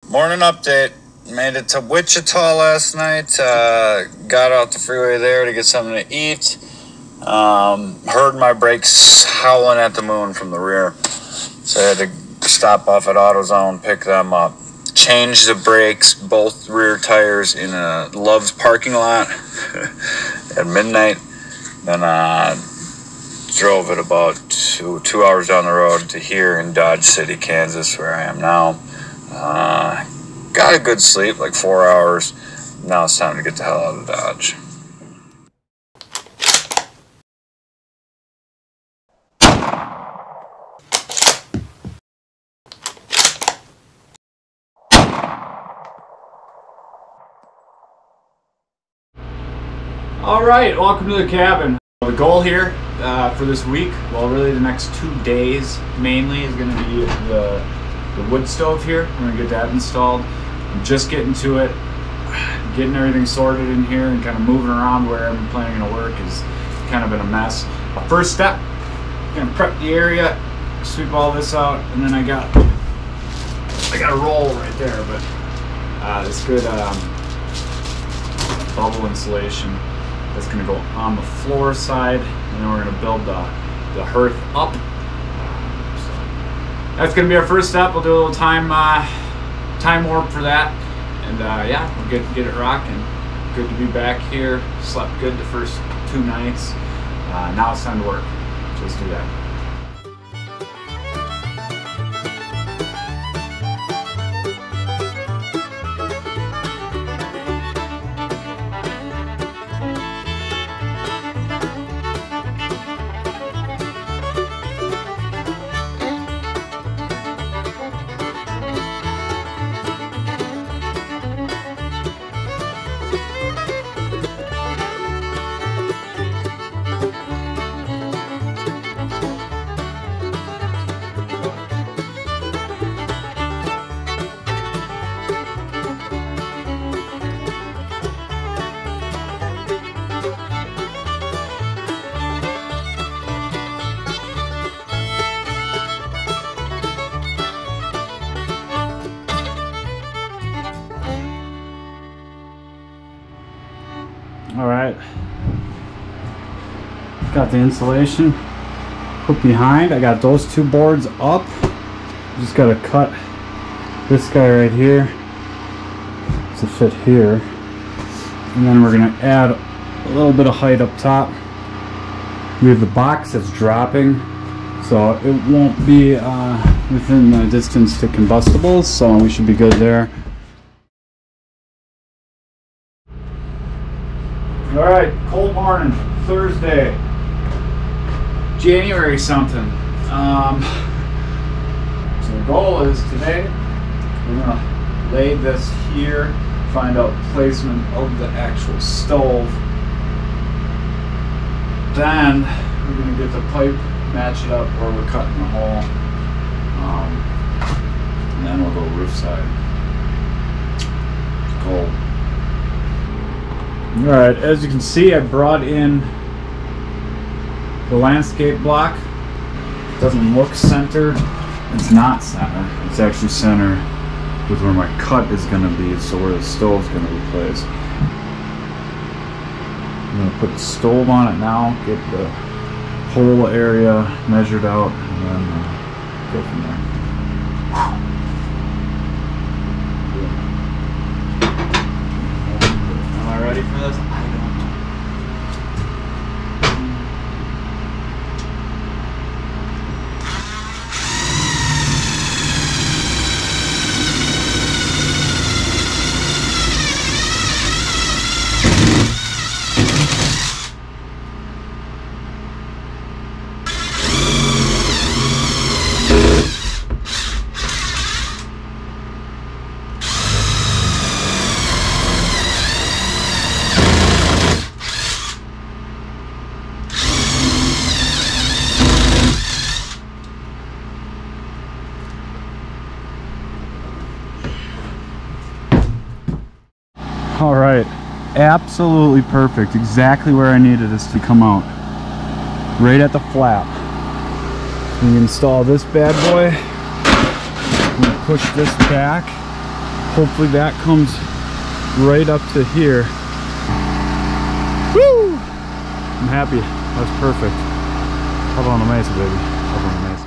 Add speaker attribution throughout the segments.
Speaker 1: Morning update. Made it to Wichita last night. Got out the freeway there to get something to eat. Heard my brakes howling at the moon from the rear. So I had to stop off at AutoZone, pick them up. Change the brakes, both rear tires, in a Love's parking lot at midnight. Then drove it about two hours down the road to here in Dodge City, Kansas, where I am now. Got a good sleep, like 4 hours. Now it's time to get the hell out of Dodge.
Speaker 2: All right, welcome to the cabin. The goal here for this week, well, really the next 2 days mainly, is going to be the wood stove here. We're going to get that installed. I'm just getting to it, getting everything sorted in here and kind of moving around where I'm planning to work is kind of been a mess. First step, I'm going to prep the area, sweep all this out, and then I got a roll right there, but this good bubble insulation that's going to go on the floor side, and then we're going to build the hearth up. So that's going to be our first step. We'll do a little time warp for that, and yeah, we'll get it rocking. Good to be back here. Slept good the first 2 nights. Now it's time to work. So let's do that. All right, got the insulation put behind. I got those 2 boards up. Just got to cut this guy right here to fit here, and then we're gonna add a little bit of height up top. We have the box that's dropping, so it won't be within the distance to combustibles, so we should be good there. All right, cold morning, Thursday, January something. So the goal is today, we're gonna lay this here, find out placement of the actual stove. Then we're gonna get the pipe, match it up where we're cutting the hole, and then we'll go roof side. It's cold. Alright, as you can see, I brought in the landscape block. It doesn't look center. It's not center. It's actually center with where my cut is going to be, so where the stove's going to be placed. I'm going to put the stove on it now, get the whole area measured out, and then go from there. Ready for this? I don't know. All right, absolutely perfect. Exactly where I needed this to come out. Right at the flap. We install this bad boy. I'm gonna push this back Hopefully that comes right up to here. Woo! I'm happy. That's perfect. Up on the mesa, baby. Up on the mesa.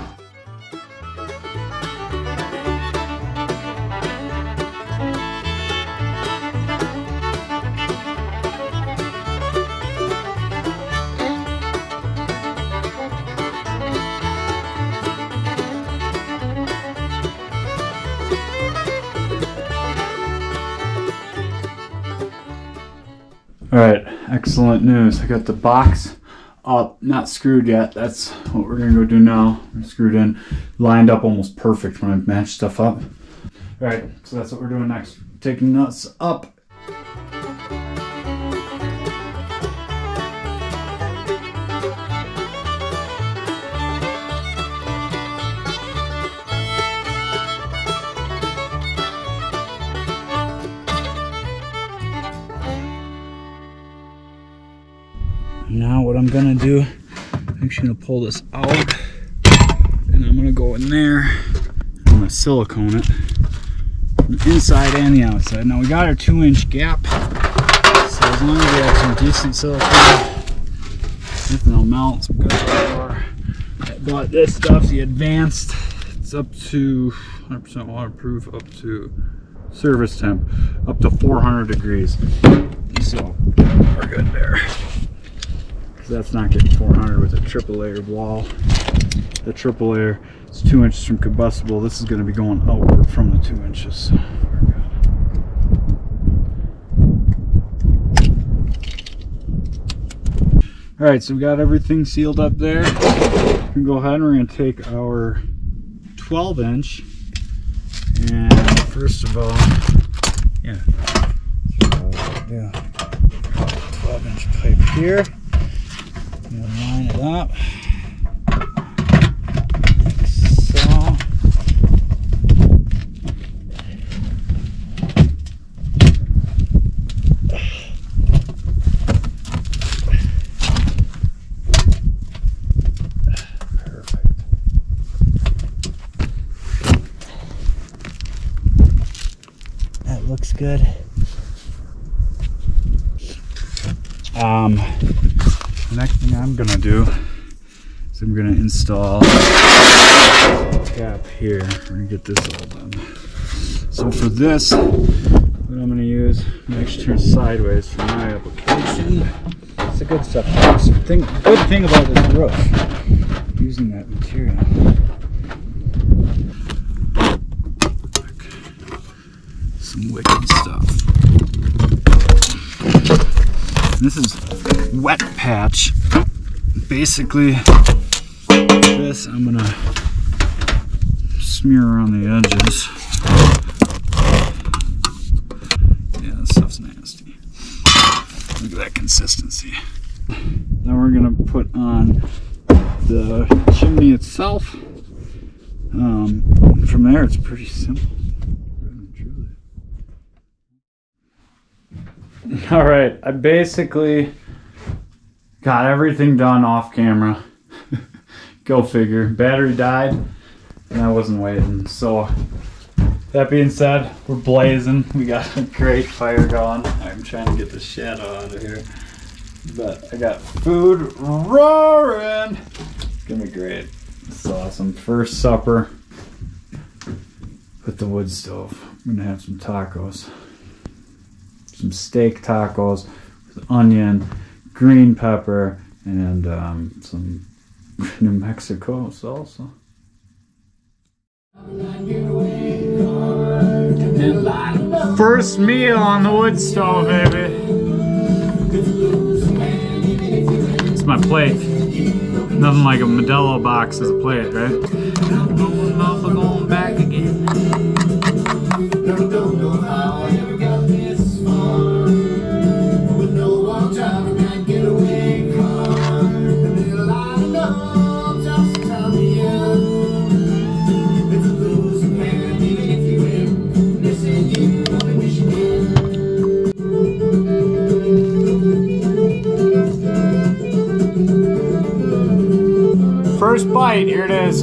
Speaker 2: All right, excellent news. I got the box up, not screwed yet. That's what we're gonna go do now. We're screwed in, lined up almost perfect when I match stuff up. All right, so that's what we're doing next. Taking nuts up. Now what I'm gonna do, I'm actually gonna pull this out and I'm gonna go in there. I'm gonna silicone it from the inside and the outside. Now we got our 2-inch gap, so as long as we have some decent silicone, nothing will melt. I bought this stuff, the advanced. It's up to 100% waterproof, up to service temp, up to 400 degrees. So we're good there. That's not getting 400 with a triple layered wall. The triple layer is 2 inches from combustible. This is going to be going outward from the 2 inches. So we're good. All right, so we got everything sealed up there. We can go ahead and we're going to take our 12-inch and first of all, yeah, 12-inch pipe here. Line it up. So. Perfect. That looks good. The next thing I'm gonna do is I'm gonna install a cap here. We're gonna get this all done. So for this, what I'm gonna use, I'm gonna actually turn sideways for my application. It's a good stuff. Good thing about this roof, using that material. Some wicked stuff. This is wet patch. Basically, this I'm gonna smear around the edges. Yeah, this stuff's nasty. Look at that consistency. Now we're gonna put on the chimney itself. From there, it's pretty simple. All right, I basically got everything done off camera. Go figure. Battery died and I wasn't waiting. So that being said, we're blazing. We got a great fire going. I'm trying to get the shadow out of here. But I got food roaring. It's gonna be great. It's awesome. First supper with the wood stove. I'm gonna have some tacos. Some steak tacos with onion, green pepper, and some New Mexico salsa. First meal on the wood stove, baby. It's my plate. Nothing like a Modelo box as a plate, right? Going off and going back again. Don't know how I ever got this far. With no one driving that getaway car. There's a lot of love just to tell me it's a losing hand, even if you win. Missing you, only wish you did. First bite, here it is.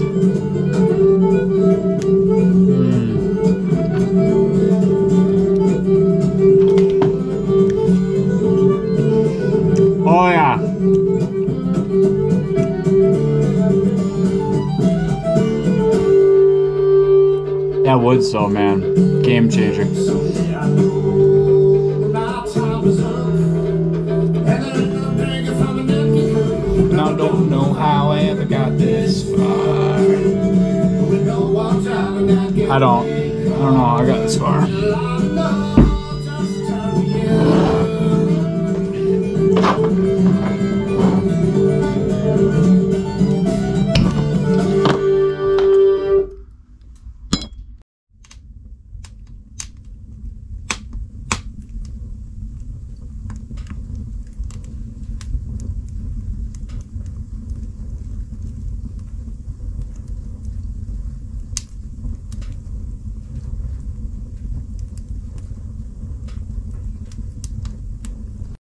Speaker 2: So man, game changing. Now don't know how I ever got this far. I don't know how I got this far.